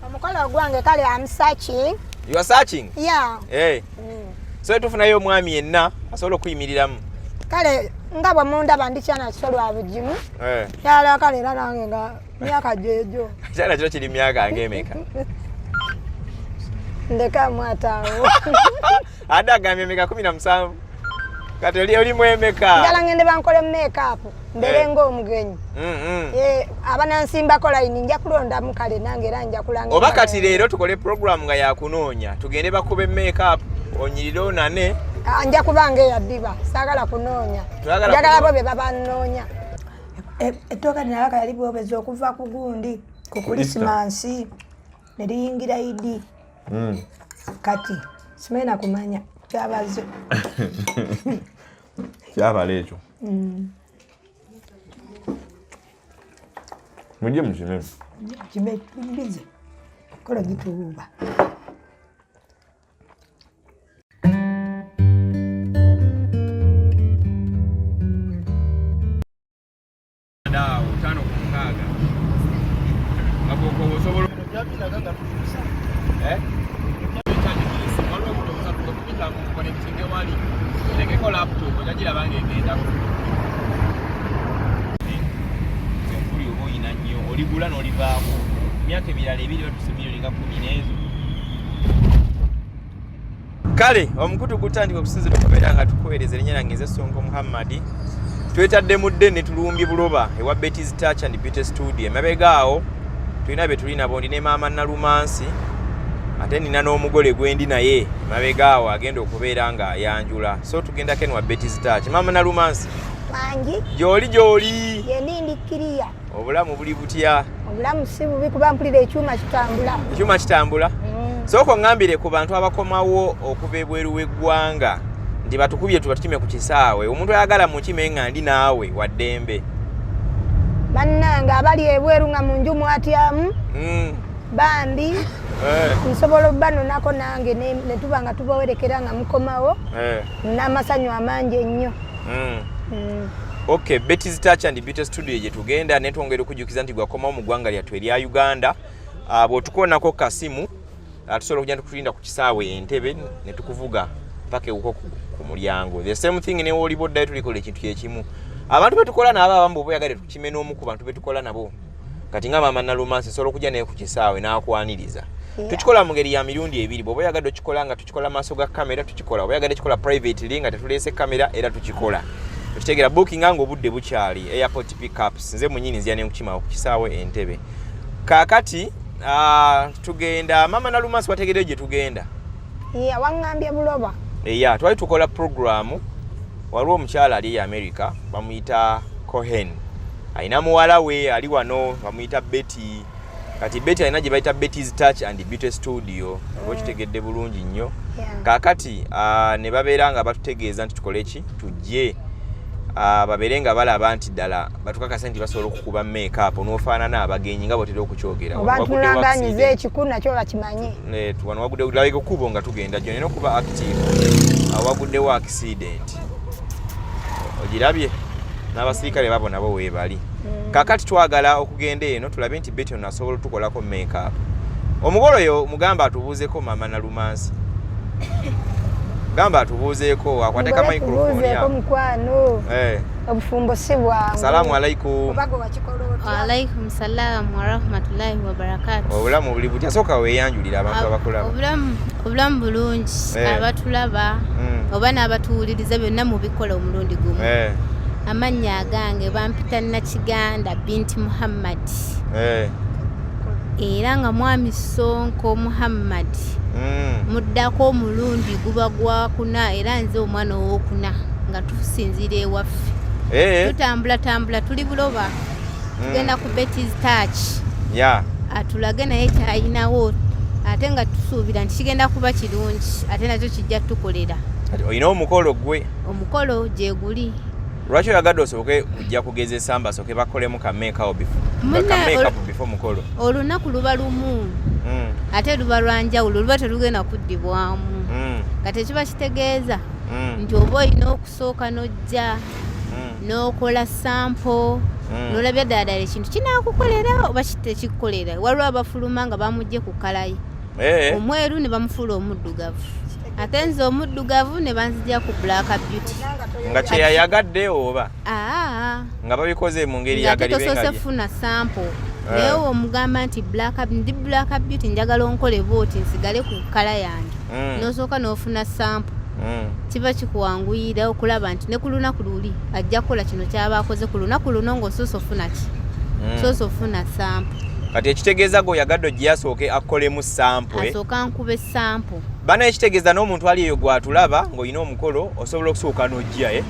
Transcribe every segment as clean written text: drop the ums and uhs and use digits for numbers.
Omukolo gwange kale I'm searching. You are searching? Yeah. Hey. So tufunayo omwami yenna asobola okuyimiriramu. Kale nga bwe mundaba ndi kyana kisolo abugimu. Kyala kale era nange nga myaka jejo. Kyana kyo kiri myaka ngemeka. Ndeka mwatawo. Ada gamye meka 17. Kati oli mwemeka. Njala ngende bankole makeup. Mberengo omugenyi. Abanansimba kola ini nja kulonda mukale nange era nja kulanga. Oba kati leero tukole program nga ya kunoonya. Tugende bakube makeup onyiriro nane. Nja kubanga yaddiba. Sagala kunoonya. Njagala bo be babanoonya. Etoka nalaka yali bwobeza okuva ku gundi ku Christmas ne liyingira idi. Kati simena kumanya kyabaze. Kyabale ekyo. Mujye mukime. Kime bize. Kola gituba. Ndao tano kumkaga. Ngaboko sobolo. Oligula n'olivaako myaka emirala ebiri batusemire olinga 10 n'ezo. Kale omukutu gutandika okusinzira okubeera nga tukuweereza erinnya lyange nze Sonko Muhammad. Twetadde mudde ne tulumbye buloba ewa Betty's Touch and Beauty Studio. Emabega awo tulina be tulina bondi ne Maama Nalumansi. Ate nina n'omugole gwendi naye emabega awo agenda okubeera nga ayanjula. So tugenda kenwa Betty's Touch. Maama Nalumansi. Wangi. Joli. Yenindi kiriya. Obulamu buli butya? Obulamu si bubi kuba mpulira ekyuma kitambula. Ekyuma kitambula? Soko ngambire ku bantu abakomawo okuva ebweru w'eggwanga ndi batukubye tubatukime ku kisaawe. Omuntu ayagala mu kime nga ndi naawe waddembe. Bannange abali ebweru nga mu njumu atyamu. Bambi. Nsobola obbanonako nange ne tuba nga tubawerekera nga mukomawo. N'amasanyu amangi ennyo. Okay, Betty's Touch and Beauty Studio je tugenda netwongera okujukiza nti gwakomawo mu ggwanga lyattu erya Uganda. Bw'otukoonako kasimu tusobola okugenda tukulinda ku kisaawe Entebbe ne tukuvuga paka ewuko ku mulyango. The same thing ne woli bodda tulikola ekintu kyekimu. Abantu betukola nabo abamu oboyagala tukime n'omu ku bantu betukola nabo. Kati nga Maama Nalumansi sobola okujja naye ku kisaawe n'akwaniriza. Tukikola mu ngeri ya mirundi ebiri. Bw'oboyagala okikola nga tukikola maaso ga kamera tukikola. Oboyagala tukikola privately nga tetuleese kamera era tukikola. Tutegera booking ngo budde bukyali airport pickups nze munyini nzia ne nkima okisaawe Entebbe. Kakati tugenda Maama Nalumansi wategere je tugenda. Wangambye buloba. Twali tukola program waliwo omukyala ali America bamuyita Cohen. Aina muwala we ali wano bamuyita Betty. Kati Betty alina gye bayita Betty's Touch and Beauty Studio. Okitegedde bulungi nnyo. Kakati ne babeera nga batutegeeza nti tukole ki tujje. Baberenga balaba nti ddala batukakasa nti basobola okukuba makeup n'ofaanana abagenyi nga botera okukyogera. Abantu nanganyize ekikuna kyo bakimanyi. Wano wagudde labika okubo nga tugenda gyo nina okuba active. Waguddewo accident. Ogirabye? N'abasirikale babo nabo weebali. Kakati twagala okugenda eno tulabe nti Betty ono asobola tukolako makeup. Omugolo oyo mugamba atubuuzeeko Maama Nalumansi. Gamba tubuuzeeko akwateka microphone ya. Mukwano. Obufumbo si bwangu. Assalamu alaikum. Obago wakikolota. Wa alaikum salam wa rahmatullahi wa barakatuh. Obulamu buli butya soka weeyanjulira abantu abakulaba. Obulamu bulungi abatulaba oba n'abatuwuliriza byonna mu bikola omulundi gumu. Amannya agange bampita Nakiganda binti Muhammad. Era nga mwami Sonko Muhammad. Muddako omulundi guba gwakuna era nze omwana owokuna nga tusinzira ewaffe. Tutambula tuli buloba. Tugenda ku Betty's Touch. Atulage naye kyayinawo ate nga tusuubira nti kigenda kuba kirungi ate nakyo kijja tukolera. Oyina omukolo gwe? Omukolo gye guli. Lwaki oyagadde osoboke kujja kugezesa basoke bakolemu ka makeup before mukolo? Olunaku luba lumu. Ate luba lwanjawulo luba terugenda kuddibwamu. Kati kiba kitegeeza nti oba olina okusooka n'ojja n'okola sample n'olabya ddala ekintu kinaakukolera oba kitekikukolera. Waliwo abafuluma nga bamugye ku kalayi omweru ne bamufuula omuddugavu, ate nze omuddugavu ne banzija ku black beauty nga kyeyayagadde oba nga babikoze mu ngeri yagalibengaaye funa sample naye omugamba nti ndi black beauty njagala onkole booti nsigale ku kala yange n'osooka n'ofuna sample kiba kikuwanguyira okulaba nti ne ku lunaku luli ajja kukola kino kyaba akoze ku lunaku luno ng'osoosa ofuna ki soosa ofuna sample. Kati ekitegeeza g'oyagadde ojje asooke akolemu sample asooka nkube sample bana ekitegeeza n'omuntu ali eyo gwatulaba ng'olina omukolo osobola okusooka n'ojja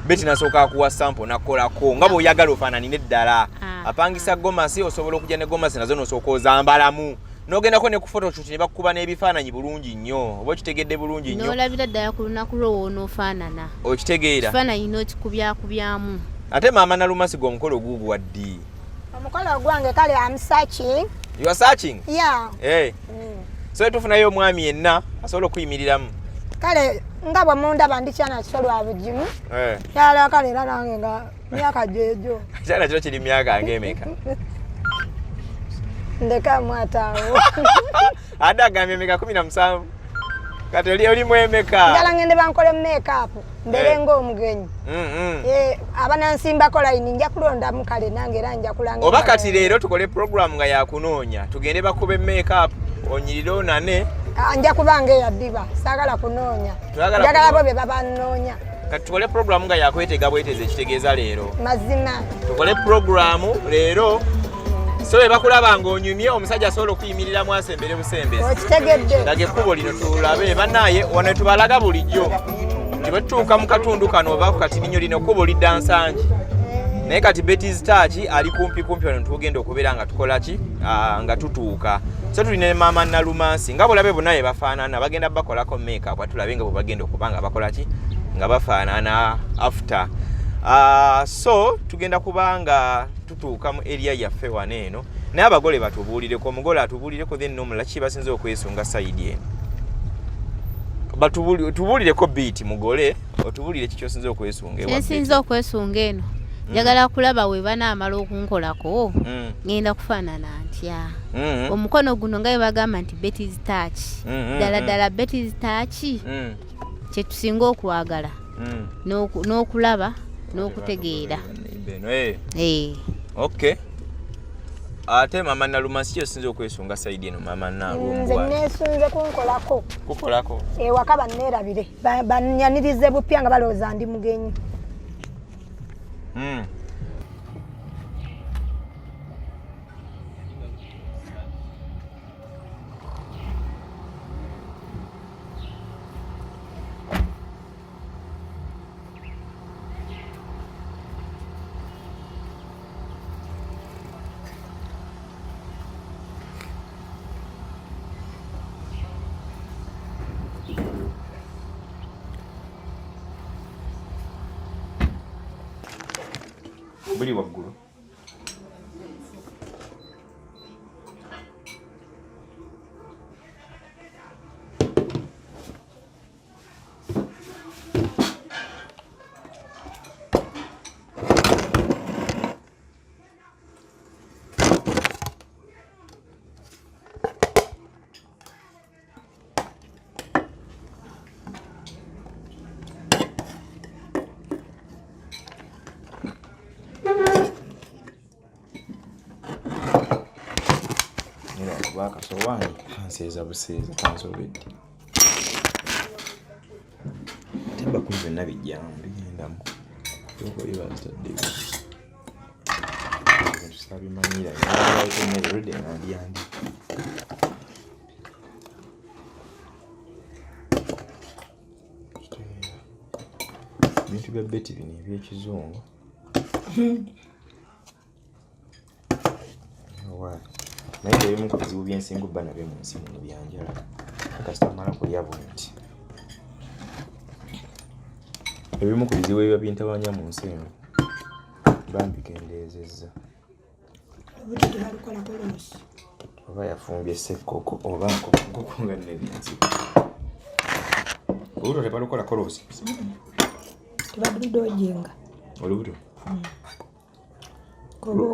beti nasooka akuwa sample nakolako nga bw'oyagala ofaananire ddala apangisa gomasi osobola okujja ne gomasi nazo n'osooka ozambalamu n'ogendako ne ku photoshoot ne bakukuba n'ebifaananyi bulungi nnyo oba okitegedde bulungi nnyo n'olabira ddala ku lunaku lwo w'onoofaanana okitegeera ekifaananyi n'okikubyakubyamu. Ate Maama Nalumansi gw'omukolo guguwa ddi? Omukolo gwange kale am searching. You are searching? Yeah. So tufunayo omwami yenna asobola okuyimiriramu kale nga bwe mundaba ndi kyana kisolwa bugimu kyala kale era nange nga myaka jejo kyana kiro kiri myaka ng'emeka ndeka mwataawo adagambye emeka 17 kati oli mwemeka njala ngende bankole make-up mbere ng'omugenyi abanansimbako layini nja kulondamu kale nange era nja kulanga oba kati leero tukole program nga yakunoonya tugende bakube make-up onyirire onane nja kubanga eyaddiba saagala kunoonya njagala bo be babannoonya kati tukole program nga yakwetega bweteze ekitegeeza leero mazima tukole program leero so bwe bakulaba ng'onyumye omusajja asobola okuyimiriramu asembere busembezi okitegedde laga ekkubo lino tulabe bannaye wano tubalaga bulijjo nti bwe tutuuka mu katundu kano oba ku katininyo lino ekkubo lidda nsangi naye kati Betty's Touch ali kumpi wano tugenda okubeera nga tukola ki nga tutuuka so tulina Maama Nalumansi nga bulabe bonna bafaanana bagenda bakolako make-up tulabe nga bwe bagenda okuba nga bakola ki nga bafaanana after so tugenda kubanga tutuuka mu area yaffe wano eno naye abagole batubuulireko omugole atubuulireko then n'omulala ki basinze okwesunga sayidi eno tubuulireko beat mugole otubuulire ki kyosinze okwesunga ewa sinze okwesunga eno njagala kulaba we banaamala okunkolako ngenda kufaanana ntya omukono guno nga bwe bagamba nti Betty's Touch ddala Betty's Touch kye tusinga okwagala n'okulaba n'okutegeera okay ate Maama Nalumansi kyosinze okwesunga sayidi eno Maama nze neesunze kunkolako kukolako ewaka banneerabire banyanirize bupya nga balowooza ndi mugenyi buli waggulu wakasowaani kanseeza buseeza kansobedde temba kumi byonna bijjamu bigendamu okolibaazitaddeko tusabimanyira emmere ludde nandyandi ebintu bya Betty bino ebyekizungu naye ebimu ku bizibu byensinga obba nabyo mu nsi muno byanjala kasita mala kulya bunti ebimu ku bizibu ebyo bintabanya mu nsi eno bambikendeezezza oba yafumbye ssekkoko oba nkoko nga nebyensibu olubuto tebalukola kolosi tebabulidde ojenga olubuto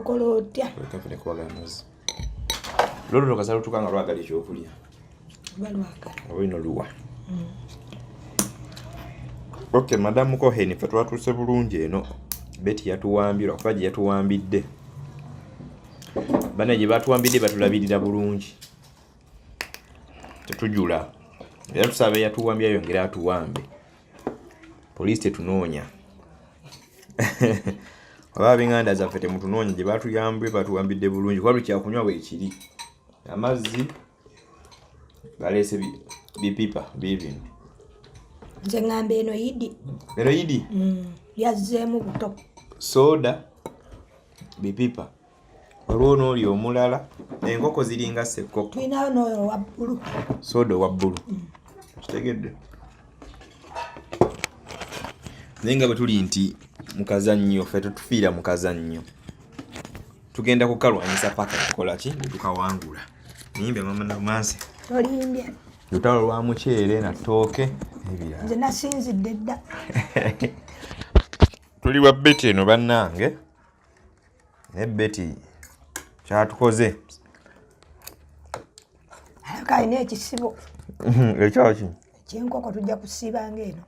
kola otya kafune kuwaga amazzi lolo lokasa lutukanga lwagali ekyokulya olino luwa okay madamu Cohen fe twatuse bulungi eno beti yatuwambye lwakuba gye yatuwambidde bana gye batuwambidde batulabirira bulungi tetujula era tusaba yatuwambye ayongera atuwambe poliisi tetunoonya oba binganda zaffe temutunoonya gye batuyambye batuwambidde bulungi kuba tukyakunywa bwekiri amazzi baleese bipipa bibino nze ngamba eno yidi yazzeemu buto soda bipipa waliwo n'oli omulala enkoko ziringa ssekkoko tulinayo n'oyo owa bbulu soda owa bbulu kitegedde naye nga bwe tuli nti mukazannyo ffe tetufiira mukazannyo tugenda kukalwanyisa paka tukola ki tukawangula niyimbe Maama Nalumansi tolimbye lutalo lwa muceere na ttooke n'ebirala nze nasinzidde dda tuli wa beti eno bannange ne beti kyatukoze alaka alina ekisibo ekyaki ekyenkoko tujja kusiibanga eno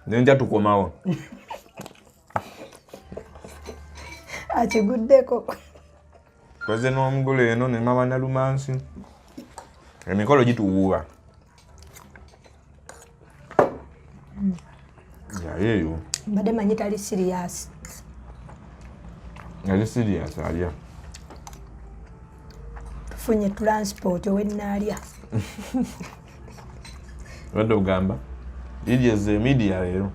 nenja tukomawo akiguddeko koze n'omugulu eno ne Maama Nalumansi emikolo gituwuuba yayeeyo mbadde manyi tali siriyasi yali sirias alya tufunye transport owennaalya badde ogamba lidyeze media leero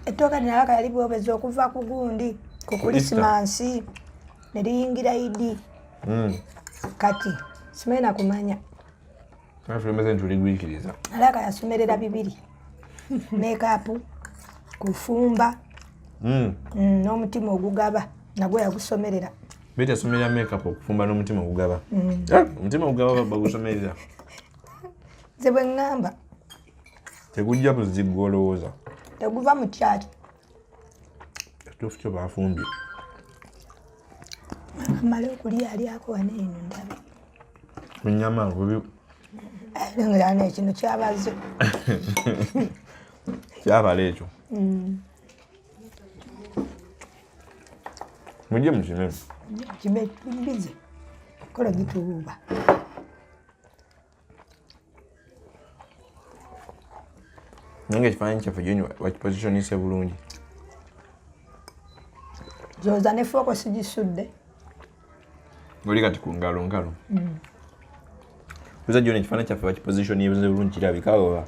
ettooka linalaka yali bwobeza okuva ku gundi ku kulisimansi ne liyingira idi kati simanyi nakumanya nafulumeze ntuligwikiriza alaka yasomerera 2 makeup kufumba n'omutima ogugaba nagwe yagusomerera beti asomerera makeup okufumba n'omutima ogugaba omutima ogugaba bagusomerera nze bwe ŋŋamba tegujja buzibu olowooza teguva mu kyaki ekituufu kyo bafumbye amale okulya alyako waneeno ndabe kunyama lengera ekino kyabaze kyabala ekyo mujje mukime kibe bize kola gituwuuba nange ekifaananyi kyaffe gyoni wakipositionise bulungi zoza ne fooko sigisudde oli kati ku ngalo kuza gyoni ekifaananyi kyaffe wakipositionise bulungi kirabikawo oba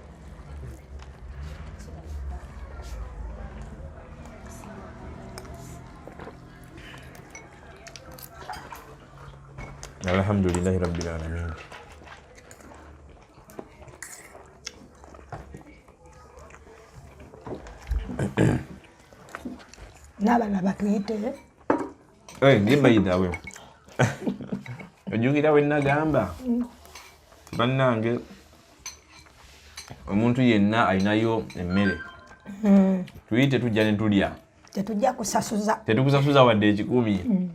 alhamdulillahi rabbil alamin n'abana batuyite ndimbayitawe ojjukira we nagamba bannange omuntu yenna alinayo emmere tuyite tujja ne tulya tetujja kusasuza tetukusasuza wadde 10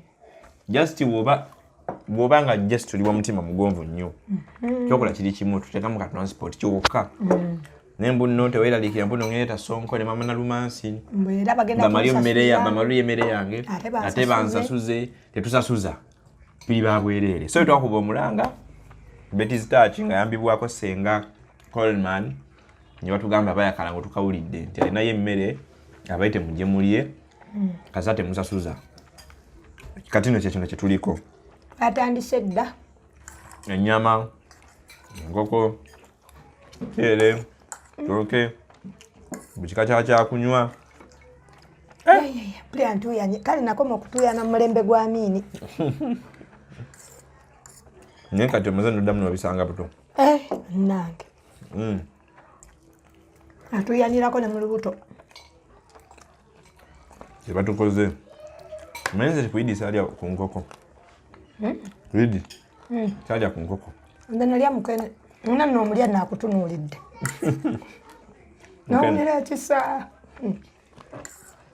just bw'oba nga just tuli wa mutima mugonvu nnyo kyokola kiri kimu tuteekamu ka transport kyokka nembuno teweeralikira mbuno ngeeta Sonko ne Maama Nalumansi bamaliyo emmere yange ate bansasuze tetusasuza tuli babwereere so twakuba omulanga Betty Starch nga yambibwako senga Coleman ne batugamba bayakala ngo tukawulidde nti alinayo emmere abayite mujje mulye kasa temusasuza kati no kyekino kyetuliko atandise dda ennyama enkoko ere toke bukika kyakunywa pulya ntuyanye kale nakoma okutuyana mulembe gwa Amini naye kati omaze noddamu nobisanga buto nange atuyanirako ne mu lubuto kyebatukoze manyi nze tikuidi salya ku nkoko Lidi salya ku nkoko nze nalya mukene nna n'omulya nakutunuulidde nawulira ekisa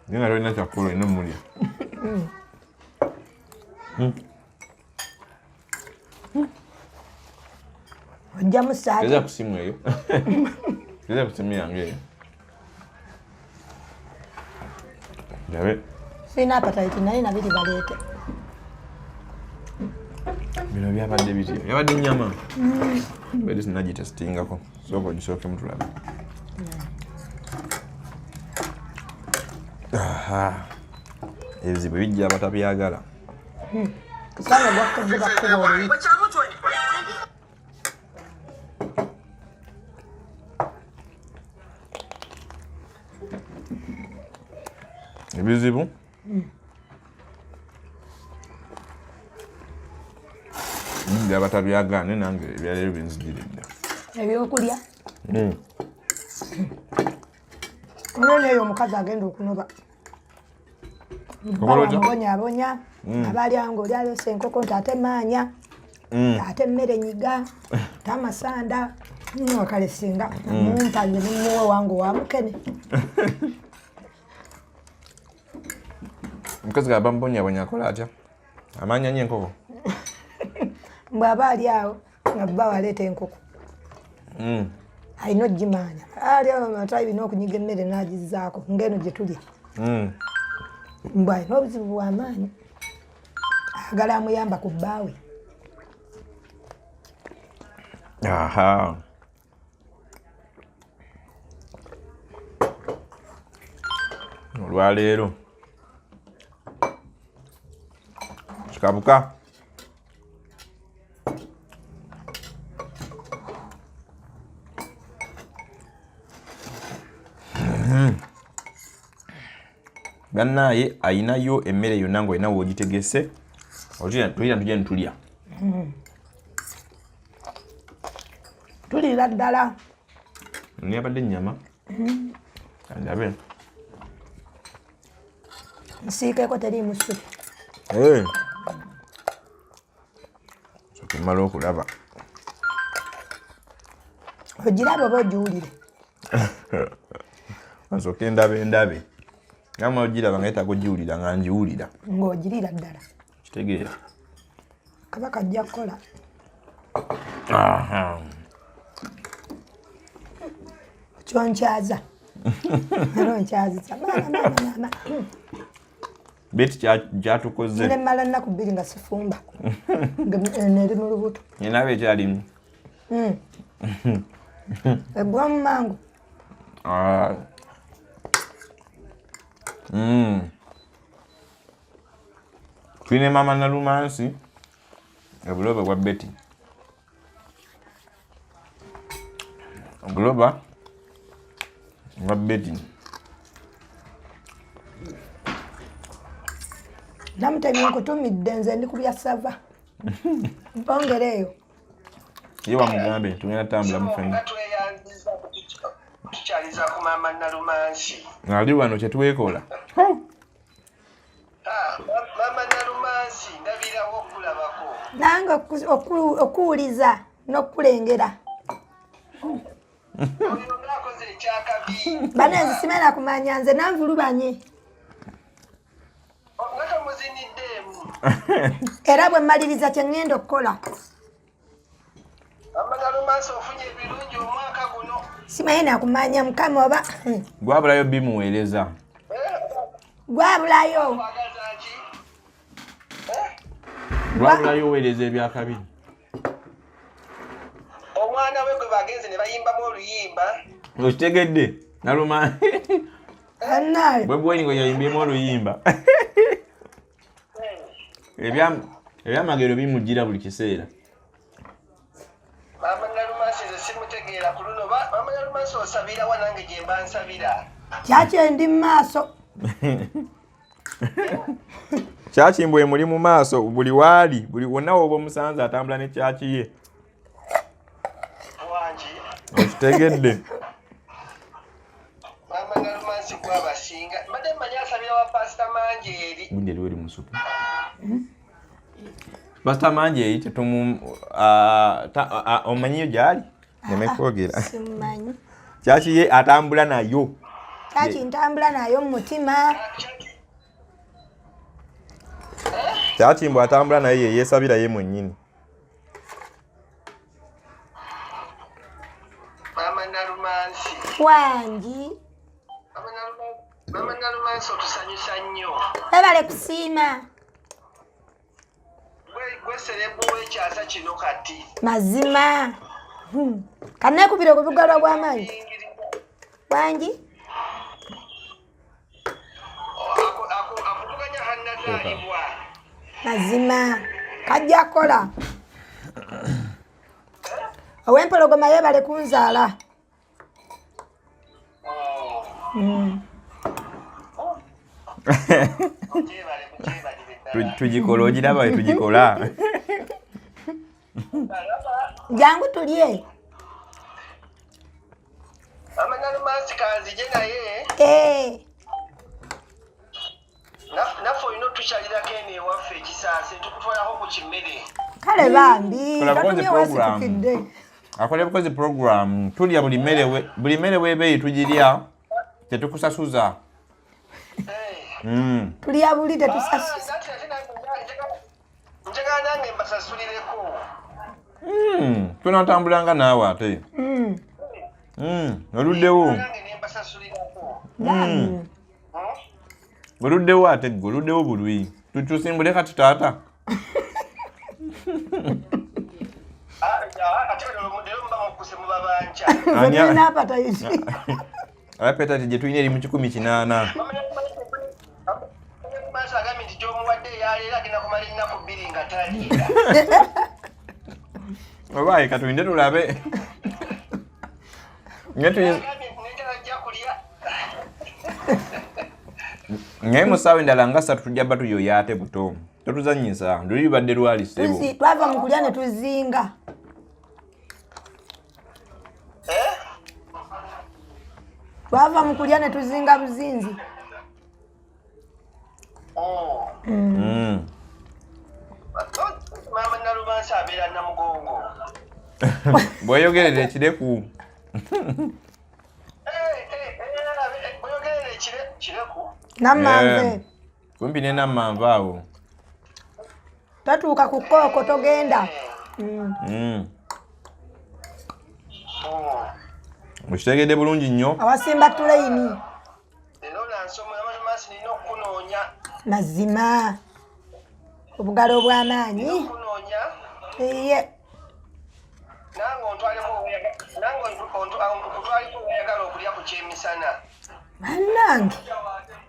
Nina leo chakula ino mulya. Jamu sasa. Keza kusimu hiyo. Keza kusimu yangu. Dawe. Sina appetite nani na bidi balete. Bino byabadde biti. Byabadde nyama. Bedi sinaji testinga ko. Soko jisoke mtu labi. Aha. Ebizibu bijja batabyagala. Kusanga bwakko bakuboli. Ebizibu? Bijja batabyagala nange ebyalero binzigiridde. Ebyokulya. Olole yo mukazi agenda okunoba. Bonya abalyango lyalo senkoko tate manya. Tate mmere nyiga. Tamasanda. Wakale singa. Mumpanye muwe wangu wa mukene. Mukazi gaba bonya akola atya? Amanya nnyo enkoko. Bwaba ali awo ngabba waleta enkoko. Ayino gimanya. Ali awo matayi bino okunyiga emmere nagizaako ngeno gye tuli. Mbwa n'obuzibu bw'amaanyi. Agala amuyamba ku bbaawe. Aha. Olwaleero. Kikabuka. Bannaye ayinayo emmere yonna ng'olina w'ogitegese. Tulira tujja netulya. Tulira ddala. Niyabadde ennyama. Kandabe. Nsiikeeko teriimu ssupu. Soke mmala okulaba. Ogirabe oba ogiwulire? Nsooke ndabe. Ngama ogiraba nga yetaaga ogiwulira nga ngiwulira. Ng'ogirira ddala. Kitegeera. Kabaka ajja kukola. Ky'onkyaza. Nkyaziza. Maama. Beti kyatukoze. Nne mmala nnaku 2 nga sifumba. Neri mu lubuto. Ninabe ekyalimu. Eggwa mu mango. Twine Maama Nalumansi obuloba bwa Beti. Obuloba bwa Beti. Namutebi nkutumidde nze ndi ku bya sava. Bongereyo. Yewa mugambe tugenda tambula mufenga. Tukyaliza ku Maama Nalumansi. Ngali wano kye twekola. Maama Nalumansi ndabirawo okulabako. Nange okuwuliza n'okulengera. Oyo ng'akoze ekyakabi. Banenzi simera kumanya nze nanvulubanye. Nga tomuziniddeemu. Era bwe mmaliriza kye ŋŋenda okukola. Maama Nalumansi ofunye ebirungi omwaka guno. Simanyi nakumanya mukama oba. Gwabulayo bimuweereza. Gwabulayo. Wagaza ki? Gwabulayo oweereza ebyakabi. Omwana we gwe bagenze ne bayimbamu oluyimba. Okitegedde Nalumansi. Annaye. Bwe bwenyi yayimbyemu oluyimba. Ebyamagero bimujjira buli kiseera. Maama Nalumansi nze simutegeera ku luno. Maama Nalumansi osabira wa nange gye mba nsabira. Kyaki ndi mu maaso. Kyakimbwe muli mu maaso buli waali buli wonna woba omusanze atambula ne kyaki ye. Wangi. Okitegedde. Maama Nalumansi gwabasinga. Mbadde mmanyi asabira wa Pasita Manjeeri. Gundi eriwo eri mu supu. Pasita Manjeeri tetumu omanyiyo gyali? Nemekwogera. Simanyi. Kyaki ye atambula nayo. Kyaki ntambula nayo mu mutima. Kyaki mbw atambula naye yeesabira ye mwennyini. Maama Nalumansi. Wangi. Maama Nalumansi otusanyusa nnyo. Ebale kusiima. Gwe serebu w'ekyasa kino kati. Mazima. Kanneekubira obugalo bw'amaanyi. Wangi. Akuvuganya hannazaalibwa. Mazima. Kajja kola. Ow'empologoma yeebale kunzaala. Tugikola ogiraba we tugikola. Jangu tulye. Maama Nalumansi kanzije naye. Naffe olina otukyalirako eno ewaffe ekisaase tukutwalako ku kimere. Kale bambi. Akola bukozi program. Tulya buli mmere weebeeyi tugirya tetukusasuza. Tulya buli tetusasuza. Njagala nange mbasasulireko. Tunatambulanga naawe ate. Oluddewo. Nange ne mbasasulireko. Oluddewo ate gwe oluddewo bulwi. Tutusimbule kati taata. Ate lero mba mukuse mu babanja. Tulina apatayiti. Apatayiti gye tulina eri mu 180. Nalumansi agambye nti gy'omuwadde eyaleero agenda kumala ennaku 2 nga taliira. Obaye katulinde tulabe. Ngaye musaawe endala nga 3 tujja batuyoya ate buto. Totuzannyisa luli badde lwali sebo. Twava mu kulya ne tuzinga. Twava mu kulya ne tuzinga buzinzi. Maama Nalumansi abeera Namugongo. Bweyogerera ekireku. Bweyogerera kireku. Nammanve. Kumpi ne nammanve awo. Tatuuka ku kkooko togenda. Mukitegedde bulungi nnyo. Awasimba tuleyini. Leero nansoma Nalumansi nina okukunoonya. Mazima. Obugalo bw'amaanyi. Okukunoonya. Iye. Nange ontwaleko oyagala okulya ku kyemisana. Bannange.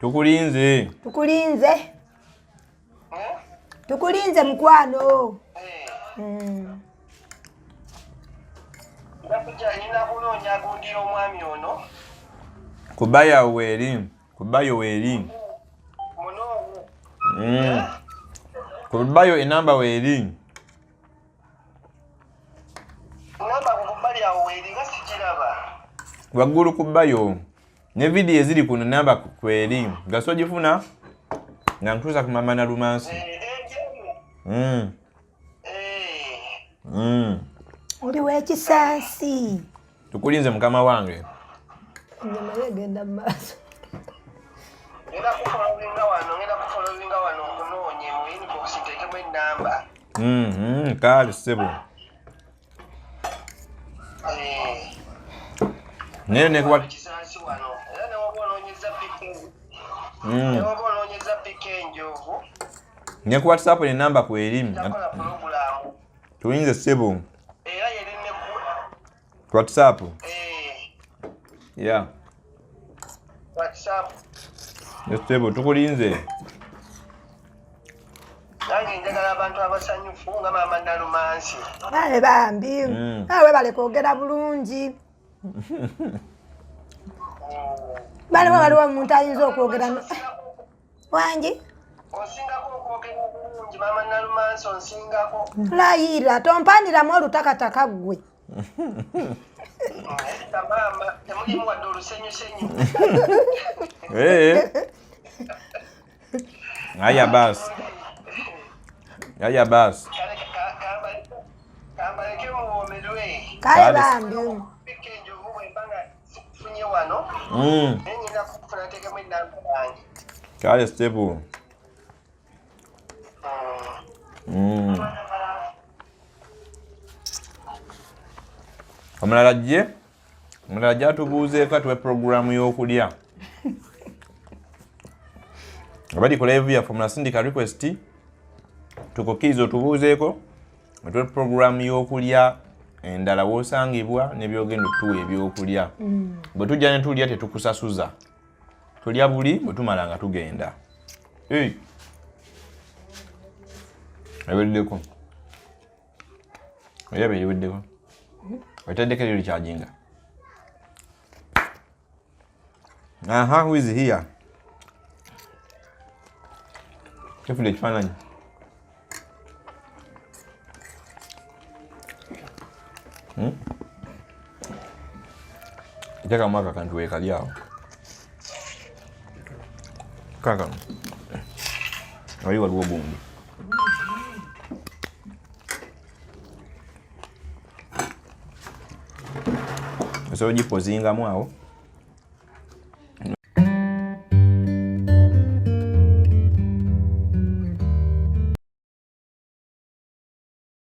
Tukulinze. Tukulinze mukwano. Nina kunoonya agundira omwami ono. Kubayo weeri. Munoomu. Kubayo enamba weeri. Namba kubbali awo weeri nga sikiraba. Waggulu kubayo. Ne vidiyo eziri kuno namba kweri. Gaso gifuna nga ntuusa ku Maama Nalumansi. Oli w'ekisaasi. Tukulinze mukama wange. Ennyama yegenda mu maaso. Ngenda kufolowinga wano nkunoonye mu inbox nteekemu ennamba. Kale ssebo. Naye nekuwa Kisaasi wano. Era ne woba onoonyeza pika enjovu. ne ku WhatsApp enamba kweri. Takola pulogulaamu. Tulinze ssebo. Era yeri ne Ku WhatsApp. WhatsApp. Ssebo tukulinze. Nange njagala abantu abasanyufu nga Maama Nalumansi. Bale bambi. Awe bale kwogera bulungi. Bale waliwo omuntu ayinza okwogera. Wangi? Onsingako okwogera bulungi Maama Nalumansi onsingako. Layira tompaniramu olutakataka ggwe. Maama temulimu wadde olusenyusenyu. Aya basi. Kambaleke muwoomerwe. Kale bambi. Pika enjovu bw'embanga zifunye wano. Nenyina bateekemu ennamba yange. Kale Stepu. Omulala ajja atubuuzeeko atuwe puroguramu y'okulya. Abali ku live yaffe munasindika request tukukkiriza otubuuzeeko atuwe puroguramu y'okulya endala w'osangibwa n'ebyogenda otuwa ebyokulya. Bwe tujja ne tulya tetukusasuza. Tulya buli bwe tumala nga tugenda. Eweddeko. Oyabe eweddeko. Otaddeko eryo likyajinga. Who is here? Kifule ekifaananyi. Teekamu akakantu weekali awo. Kaakano. Wali waliwo gundi. Osobola ogipozingamu awo.